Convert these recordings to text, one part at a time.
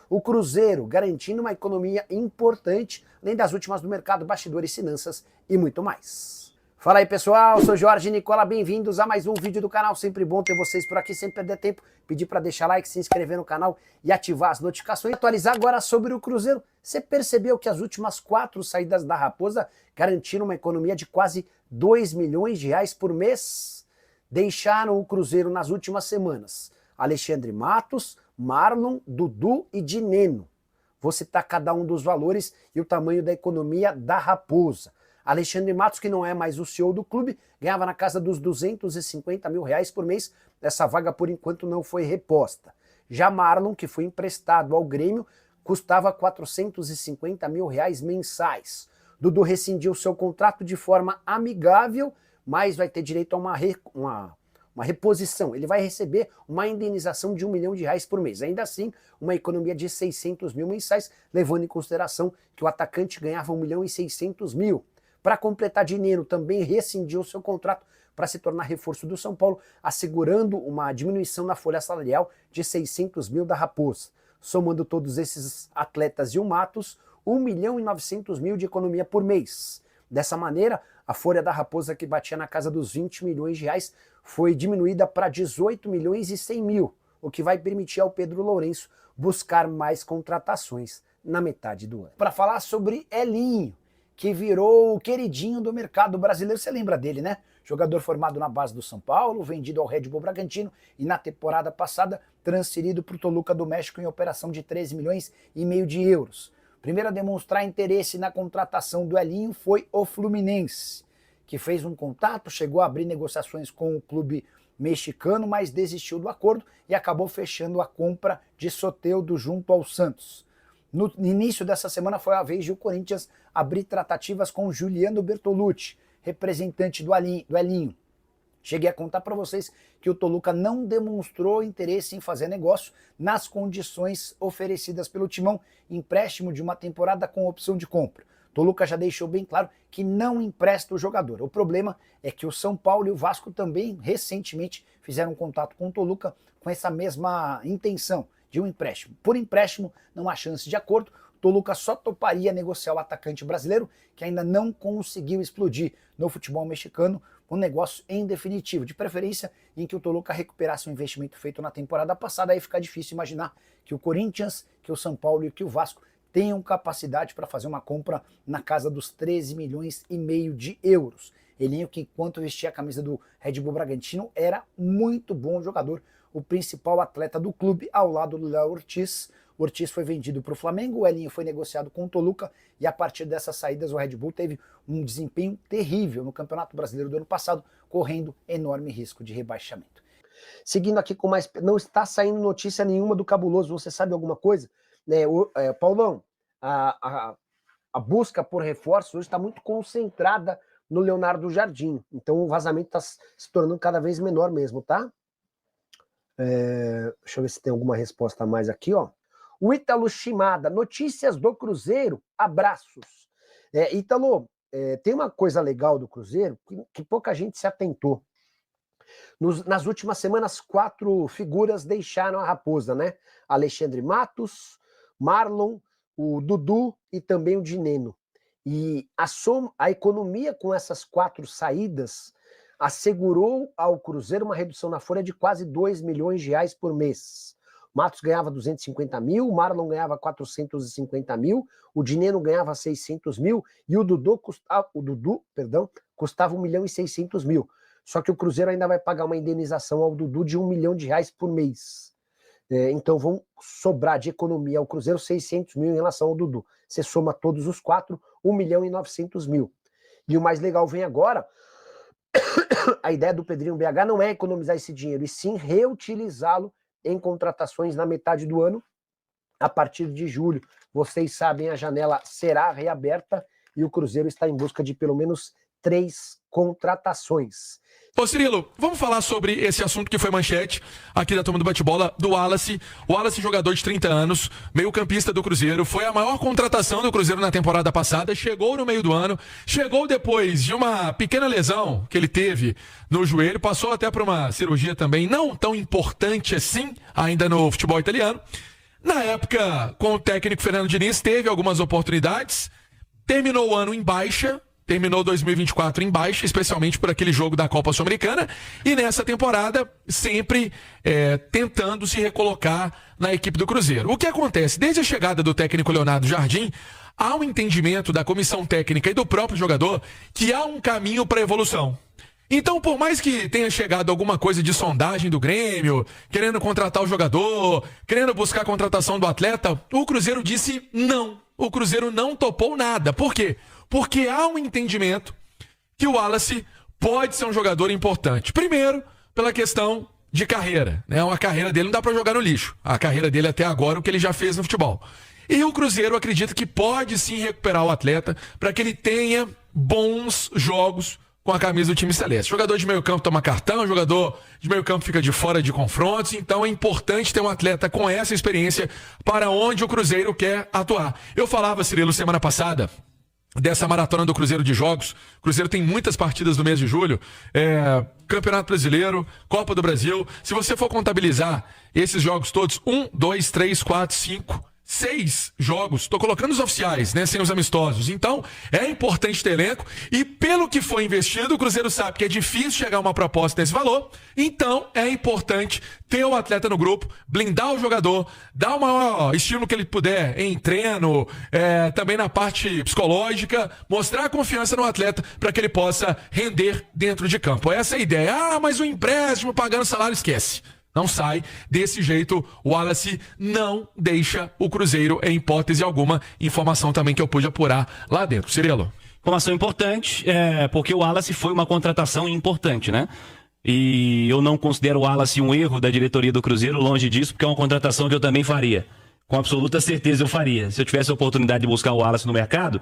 o Cruzeiro garantindo uma economia importante, além das últimas do mercado, bastidores, finanças e muito mais. Fala aí pessoal, eu sou Jorge Nicola, bem-vindos a mais um vídeo do canal, sempre bom ter vocês por aqui, sem perder tempo, pedir para deixar like, se inscrever no canal e ativar as notificações. Atualizar agora sobre o Cruzeiro, você percebeu que as últimas 4 saídas da Raposa garantiram uma economia de quase 2 milhões de reais por mês? Deixaram o Cruzeiro nas últimas semanas Alexandre Matos, Marlon, Dudu e Dineno. Vou citar cada um dos valores e o tamanho da economia da Raposa. Alexandre Matos, que não é mais o CEO do clube, ganhava na casa dos 250 mil reais por mês. Essa vaga, por enquanto, não foi reposta. Já Marlon, que foi emprestado ao Grêmio, custava 450 mil reais mensais. Dudu rescindiu seu contrato de forma amigável, mas vai ter direito a uma reposição. Ele vai receber uma indenização de 1 milhão de reais por mês. Ainda assim, uma economia de 600 mil mensais, levando em consideração que o atacante ganhava 1 milhão e 600 mil. Para completar, Dineno também rescindiu seu contrato para se tornar reforço do São Paulo, assegurando uma diminuição na folha salarial de 600 mil da Raposa. Somando todos esses atletas e o Matos, 1 milhão e 900 mil de economia por mês. Dessa maneira, a folha da Raposa, que batia na casa dos 20 milhões de reais, foi diminuída para 18 milhões e 100 mil, o que vai permitir ao Pedro Lourenço buscar mais contratações na metade do ano. Para falar sobre Elinho, que virou o queridinho do mercado brasileiro, você lembra dele, né? Jogador formado na base do São Paulo, vendido ao Red Bull Bragantino e na temporada passada transferido para o Toluca do México em operação de 13 milhões e meio de euros. Primeiro a demonstrar interesse na contratação do Elinho foi o Fluminense, que fez um contato, chegou a abrir negociações com o clube mexicano, mas desistiu do acordo e acabou fechando a compra de Soteldo junto ao Santos. No início dessa semana foi a vez de o Corinthians abrir tratativas com Juliano Bertolucci, representante do Elinho. Cheguei a contar para vocês que o Toluca não demonstrou interesse em fazer negócio nas condições oferecidas pelo Timão, empréstimo de uma temporada com opção de compra. Toluca já deixou bem claro que não empresta o jogador. O problema é que o São Paulo e o Vasco também recentemente fizeram contato com o Toluca com essa mesma intenção de um empréstimo. Por empréstimo, não há chance de acordo. Toluca só toparia negociar o atacante brasileiro, que ainda não conseguiu explodir no futebol mexicano, um negócio em definitivo, de preferência em que o Toluca recuperasse o investimento feito na temporada passada. Aí fica difícil imaginar que o Corinthians, que o São Paulo e que o Vasco tenham capacidade para fazer uma compra na casa dos 13 milhões e meio de euros. Elinho, que enquanto vestia a camisa do Red Bull Bragantino, era muito bom jogador, o principal atleta do clube, ao lado do Léo Ortiz. O Ortiz foi vendido para o Flamengo, o Elinho foi negociado com o Toluca, e a partir dessas saídas o Red Bull teve um desempenho terrível no Campeonato Brasileiro do ano passado, correndo enorme risco de rebaixamento. Seguindo aqui com mais... Não está saindo notícia nenhuma do Cabuloso, você sabe alguma coisa? Paulão, a busca por reforços hoje está muito concentrada no Leonardo Jardim, então o vazamento está se tornando cada vez menor mesmo, tá? Deixa eu ver se tem alguma resposta a mais aqui, ó. O Ítalo Shimada, notícias do Cruzeiro, abraços. Ítalo, tem uma coisa legal do Cruzeiro que pouca gente se atentou. Nas últimas semanas, 4 figuras deixaram a Raposa, né? Alexandre Matos, Marlon, o Dudu e também o Dineno. E a economia com essas 4 saídas assegurou ao Cruzeiro uma redução na folha de quase 2 milhões de reais por mês. Matos ganhava 250 mil, Marlon ganhava 450 mil, o Dineno ganhava 600 mil e o Dudu custava 1 milhão e 600 mil. Só que o Cruzeiro ainda vai pagar uma indenização ao Dudu de 1 milhão de reais por mês. Então vão sobrar de economia ao Cruzeiro 600 mil em relação ao Dudu. Você soma todos os 4, 1 milhão e 900 mil. E o mais legal vem agora. A ideia do Pedrinho BH não é economizar esse dinheiro, e sim reutilizá-lo em contratações na metade do ano. A partir de julho, vocês sabem, a janela será reaberta e o Cruzeiro está em busca de pelo menos 3 contratações. Ô Cirilo, vamos falar sobre esse assunto que foi manchete aqui da turma do bate-bola, do Wallace. O Wallace, jogador de 30 anos, meio-campista do Cruzeiro, foi a maior contratação do Cruzeiro na temporada passada, chegou no meio do ano, chegou depois de uma pequena lesão que ele teve no joelho, passou até por uma cirurgia também não tão importante assim, ainda no futebol italiano. Na época, com o técnico Fernando Diniz, teve algumas oportunidades, terminou o ano em baixa, terminou 2024 em baixa, especialmente por aquele jogo da Copa Sul-Americana, e nessa temporada sempre tentando se recolocar na equipe do Cruzeiro. O que acontece? Desde a chegada do técnico Leonardo Jardim, há um entendimento da comissão técnica e do próprio jogador que há um caminho para evolução. Então, por mais que tenha chegado alguma coisa de sondagem do Grêmio, querendo contratar o jogador, querendo buscar a contratação do atleta, o Cruzeiro disse não. O Cruzeiro não topou nada. Por quê? Porque há um entendimento que o Wallace pode ser um jogador importante. Primeiro, pela questão de carreira, né? A carreira dele não dá para jogar no lixo. A carreira dele até agora, o que ele já fez no futebol. E o Cruzeiro acredita que pode sim recuperar o atleta para que ele tenha bons jogos com a camisa do time celeste. Jogador de meio campo toma cartão, jogador de meio campo fica de fora de confrontos, então é importante ter um atleta com essa experiência para onde o Cruzeiro quer atuar. Eu falava, Cirilo, semana passada, dessa maratona do Cruzeiro de jogos. O Cruzeiro tem muitas partidas no mês de julho, Campeonato Brasileiro, Copa do Brasil. Se você for contabilizar esses jogos todos, 1, 2, 3, 4, 5... 6 jogos, estou colocando os oficiais, né, sem os amistosos. Então, é importante ter elenco e pelo que foi investido, o Cruzeiro sabe que é difícil chegar a uma proposta desse valor. Então, é importante ter o atleta no grupo, blindar o jogador, dar o maior estímulo que ele puder em treino, também na parte psicológica, mostrar confiança no atleta para que ele possa render dentro de campo. Essa é a ideia. Ah, mas o empréstimo pagando salário, esquece. Não sai. Desse jeito, o Wallace não deixa o Cruzeiro em hipótese alguma. Informação também que eu pude apurar lá dentro. Cirilo. Informação importante, porque o Wallace foi uma contratação importante, né? E eu não considero o Wallace um erro da diretoria do Cruzeiro, longe disso, porque é uma contratação que eu também faria. Com absoluta certeza eu faria. Se eu tivesse a oportunidade de buscar o Wallace no mercado,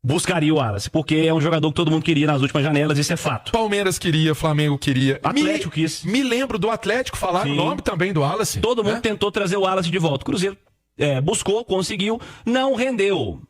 buscaria o Wallace, porque é um jogador que todo mundo queria nas últimas janelas, isso é fato. Palmeiras queria, Flamengo queria. Atlético quis. Me lembro do Atlético falar o nome também do Wallace. Todo mundo tentou trazer o Wallace de volta. O Cruzeiro buscou, conseguiu, não rendeu.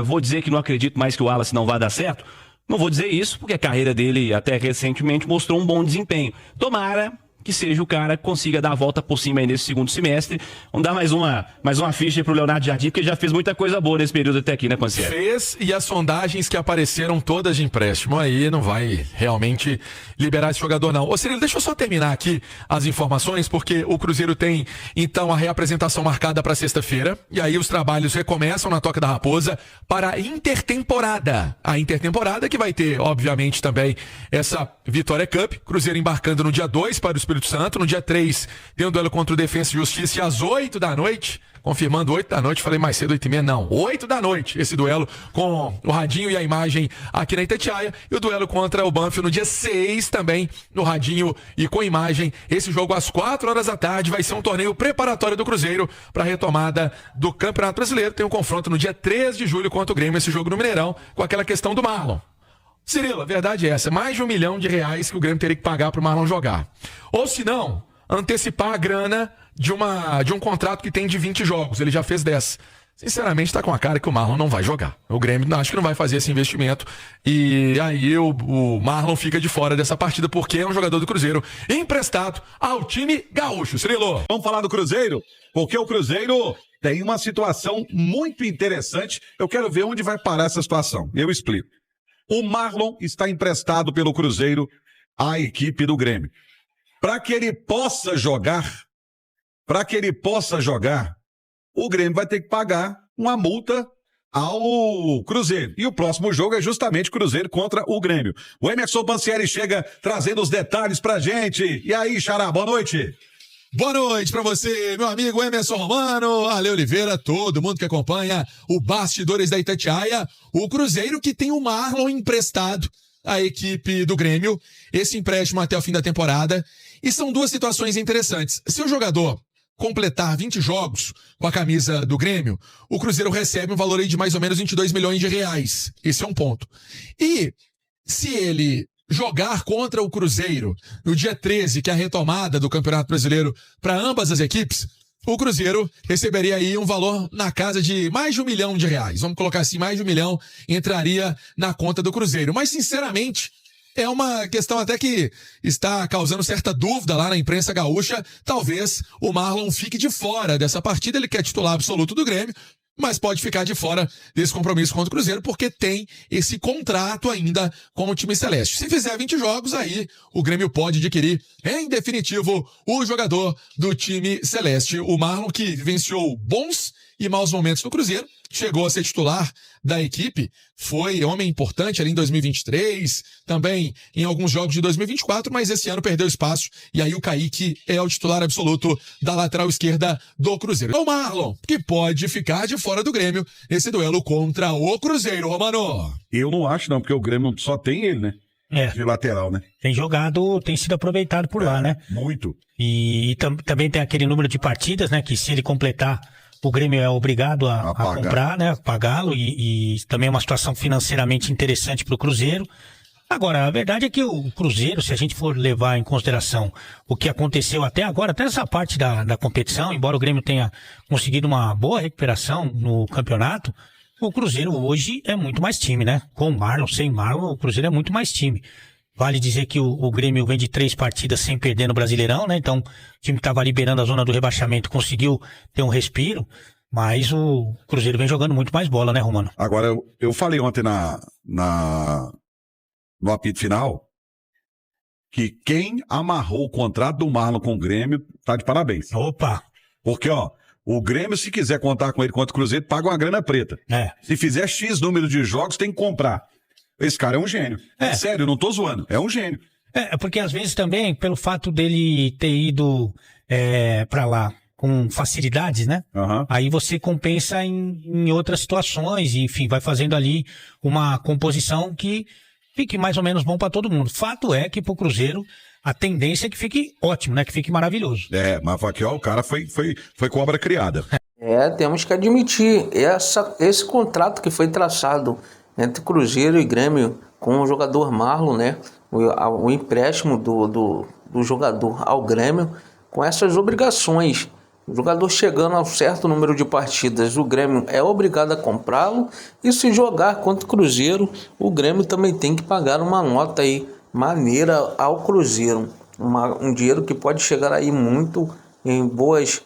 Vou dizer que não acredito mais que o Wallace não vai dar certo. Não vou dizer isso, porque a carreira dele até recentemente mostrou um bom desempenho. Tomara que seja o cara que consiga dar a volta por cima aí nesse segundo semestre. Vamos dar mais uma ficha pro Leonardo Jardim, porque ele já fez muita coisa boa nesse período até aqui, né, Conselho? Fez, e as sondagens que apareceram todas de empréstimo aí não vai realmente liberar esse jogador, não. Ô, Cirilo, deixa eu só terminar aqui as informações, porque o Cruzeiro tem, então, a reapresentação marcada para sexta-feira, e aí os trabalhos recomeçam na Toca da Raposa para a intertemporada. A intertemporada que vai ter, obviamente, também essa Vitória Cup. Cruzeiro embarcando no dia 2 para o Espírito Santo. No dia 3 tem um duelo contra o Defensa e Justiça, e às 8 da noite, confirmando 8 da noite, falei mais cedo, 8h30, não, 8 da noite, esse duelo com o Radinho e a Imagem aqui na Itatiaia, e o duelo contra o Banfield no dia 6 também, no Radinho e com Imagem. Esse jogo às 4 horas da tarde vai ser um torneio preparatório do Cruzeiro para a retomada do Campeonato Brasileiro. Tem um confronto no dia 3 de julho contra o Grêmio, esse jogo no Mineirão, com aquela questão do Marlon. Cirilo, a verdade é essa, mais de R$1 milhão que o Grêmio teria que pagar para o Marlon jogar. Ou se não, antecipar a grana de um contrato que tem de 20 jogos, ele já fez 10. Sinceramente, tá com a cara que o Marlon não vai jogar. O Grêmio acho que não vai fazer esse investimento, e aí o Marlon fica de fora dessa partida, porque é um jogador do Cruzeiro emprestado ao time gaúcho. Cirilo. Vamos falar do Cruzeiro, porque o Cruzeiro tem uma situação muito interessante. Eu quero ver onde vai parar essa situação. Eu explico. O Marlon está emprestado pelo Cruzeiro à equipe do Grêmio. Para que ele possa jogar, o Grêmio vai ter que pagar uma multa ao Cruzeiro. E o próximo jogo é justamente Cruzeiro contra o Grêmio. O Emerson Pansieri chega trazendo os detalhes pra gente. E aí, Xará, boa noite. Boa noite pra você, meu amigo Emerson Romano, Ale Oliveira, todo mundo que acompanha o Bastidores da Itatiaia. O Cruzeiro que tem o Marlon emprestado à equipe do Grêmio, esse empréstimo até o fim da temporada. E são duas situações interessantes. Se o jogador completar 20 jogos com a camisa do Grêmio, o Cruzeiro recebe um valor aí de mais ou menos R$22 milhões. Esse é um ponto. E se ele jogar contra o Cruzeiro no dia 13, que é a retomada do Campeonato Brasileiro para ambas as equipes, o Cruzeiro receberia aí um valor na casa de mais de R$1 milhão. Vamos colocar assim, mais de R$1 milhão entraria na conta do Cruzeiro. Mas, sinceramente, é uma questão até que está causando certa dúvida lá na imprensa gaúcha. Talvez o Marlon fique de fora dessa partida, ele que é titular absoluto do Grêmio, mas pode ficar de fora desse compromisso contra o Cruzeiro, porque tem esse contrato ainda com o time celeste. Se fizer 20 jogos, aí o Grêmio pode adquirir, em definitivo, o jogador do time celeste. O Marlon, que vivenciou bons e maus momentos no Cruzeiro, chegou a ser titular da equipe, foi homem importante ali em 2023, também em alguns jogos de 2024, mas esse ano perdeu espaço, e aí o Kaique é o titular absoluto da lateral esquerda do Cruzeiro. É o Marlon, que pode ficar de fora do Grêmio nesse duelo contra o Cruzeiro, Romano. Eu não acho não, porque o Grêmio só tem ele, né? De lateral, né? Tem jogado, tem sido aproveitado por lá, né? Muito. E também tem aquele número de partidas, né? Que se ele completar, o Grêmio é obrigado a comprar, né? Pagá-lo, e também é uma situação financeiramente interessante para o Cruzeiro. Agora, a verdade é que o Cruzeiro, se a gente for levar em consideração o que aconteceu até agora, até essa parte da competição, embora o Grêmio tenha conseguido uma boa recuperação no campeonato, o Cruzeiro hoje é muito mais time, né? Com o Marlon, sem Marlon, o Cruzeiro é muito mais time. Vale dizer que o Grêmio vem de 3 partidas sem perder no Brasileirão, né? Então, o time que estava liberando a zona do rebaixamento conseguiu ter um respiro, mas o Cruzeiro vem jogando muito mais bola, né, Romano? Agora, eu falei ontem no apito final que quem amarrou o contrato do Marlon com o Grêmio tá de parabéns. Opa! Porque, ó, o Grêmio, se quiser contar com ele contra o Cruzeiro, paga uma grana preta. Se fizer X número de jogos, tem que comprar. Esse cara é um gênio. Sério, não tô zoando. É um gênio. Porque às vezes também, pelo fato dele ter ido pra lá com facilidades, né? Aí você compensa em outras situações, e, enfim, vai fazendo ali uma composição que fique mais ou menos bom para todo mundo. Fato é que pro Cruzeiro a tendência é que fique ótimo, né? Que fique maravilhoso. Mas aqui, ó, o cara foi cobra criada. Temos que admitir, esse contrato que foi traçado entre Cruzeiro e Grêmio com o jogador Marlon, né? O empréstimo do jogador ao Grêmio, com essas obrigações. O jogador chegando a um certo número de partidas, o Grêmio é obrigado a comprá-lo, e se jogar contra o Cruzeiro, o Grêmio também tem que pagar uma nota aí maneira ao Cruzeiro. Um dinheiro que pode chegar aí muito em boas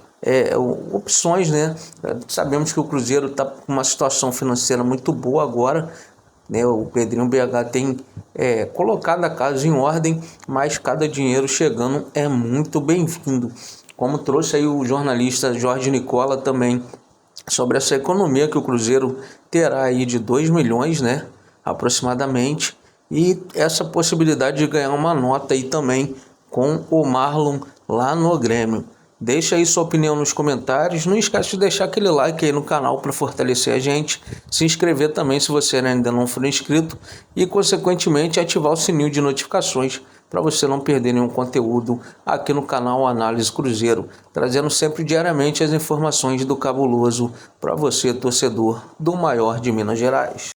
opções, né? Sabemos que o Cruzeiro está com uma situação financeira muito boa agora, né? O Pedrinho BH tem colocado a casa em ordem, mas cada dinheiro chegando é muito bem-vindo. Como trouxe aí o jornalista Jorge Nicola também, sobre essa economia que o Cruzeiro terá aí de 2 milhões, né? Aproximadamente, e essa possibilidade de ganhar uma nota aí também com o Marlon lá no Grêmio. Deixa aí sua opinião nos comentários. Não esquece de deixar aquele like aí no canal para fortalecer a gente. Se inscrever também se você ainda não for inscrito. E, consequentemente, ativar o sininho de notificações para você não perder nenhum conteúdo aqui no canal Análise Cruzeiro. Trazendo sempre diariamente as informações do Cabuloso para você, torcedor do maior de Minas Gerais.